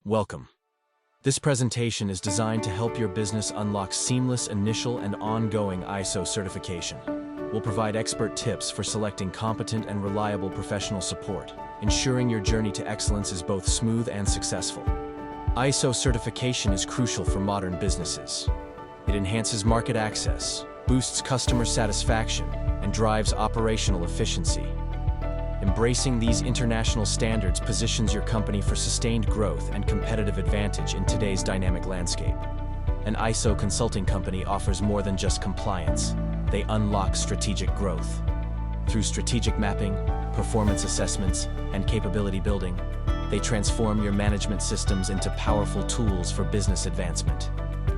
Welcome. This presentation is designed to help your business unlock seamless initial and ongoing ISO certification. We'll provide expert tips for selecting competent and reliable professional support, ensuring your journey to excellence is both smooth and successful. ISO certification is crucial for modern businesses. It enhances market access, boosts customer satisfaction, and drives operational efficiency. Embracing these international standards positions your company for sustained growth and competitive advantage in today's dynamic landscape. An ISO consulting company offers more than just compliance. They unlock strategic growth. Through strategic mapping, performance assessments, and capability building, they transform your management systems into powerful tools for business advancement.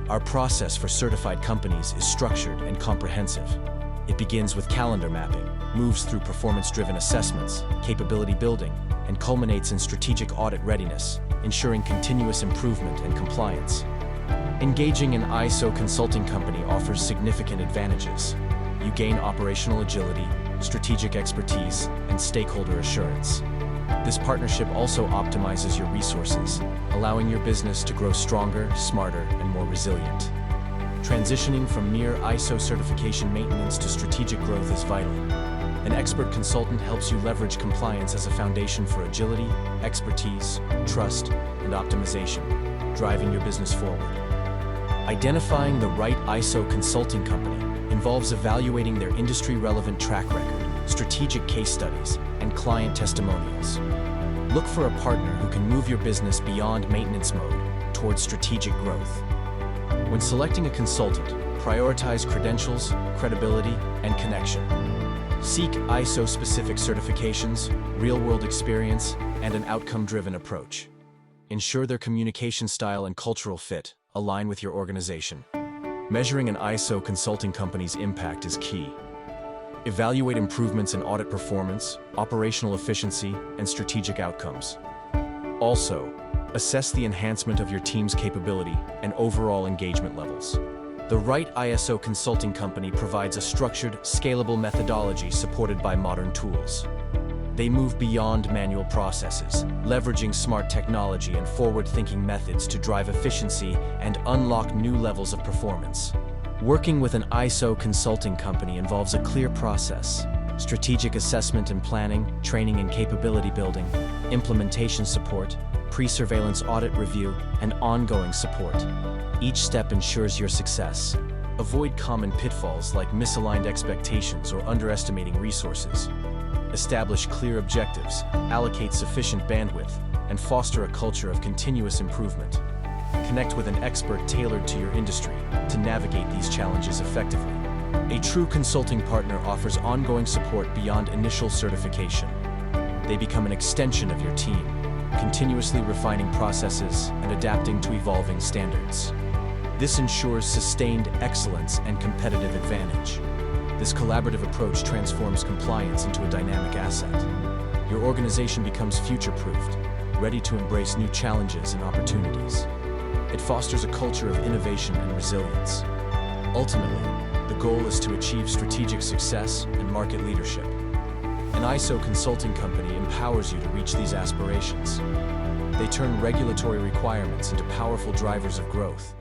Our process for certified companies is structured and comprehensive. It begins with calendar mapping, moves through performance-driven assessments, capability building, and culminates in strategic audit readiness, ensuring continuous improvement and compliance. Engaging an ISO consulting company offers significant advantages. You gain operational agility, strategic expertise, and stakeholder assurance. This partnership also optimizes your resources, allowing your business to grow stronger, smarter, and more resilient. Transitioning from mere ISO certification maintenance to strategic growth is vital. An expert consultant helps you leverage compliance as a foundation for agility, expertise, trust, and optimization, driving your business forward. Identifying the right ISO consulting company involves evaluating their industry-relevant track record, strategic case studies, and client testimonials. Look for a partner who can move your business beyond maintenance mode towards strategic growth. When selecting a consultant, prioritize credentials, credibility, and connection. Seek ISO-specific certifications, real-world experience, and an outcome-driven approach. Ensure their communication style and cultural fit align with your organization. Measuring an ISO consulting company's impact is key. Evaluate improvements in audit performance, operational efficiency, and strategic outcomes. Also, assess the enhancement of your team's capability and overall engagement levels. The right ISO consulting company provides a structured, scalable methodology supported by modern tools. They move beyond manual processes, leveraging smart technology and forward-thinking methods to drive efficiency and unlock new levels of performance. Working with an ISO consulting company involves a clear process: strategic assessment and planning, training and capability building, implementation support, pre-surveillance audit review, and ongoing support. Each step ensures your success. Avoid common pitfalls like misaligned expectations or underestimating resources. Establish clear objectives, allocate sufficient bandwidth, and foster a culture of continuous improvement. Connect with an expert tailored to your industry to navigate these challenges effectively. A true consulting partner offers ongoing support beyond initial certification. They become an extension of your team, continuously refining processes and adapting to evolving standards. This ensures sustained excellence and competitive advantage. This collaborative approach transforms compliance into a dynamic asset. Your organization becomes future-proofed, ready to embrace new challenges and opportunities. It fosters a culture of innovation and resilience. Ultimately, the goal is to achieve strategic success and market leadership. An ISO consulting company empowers you to reach these aspirations. They turn regulatory requirements into powerful drivers of growth,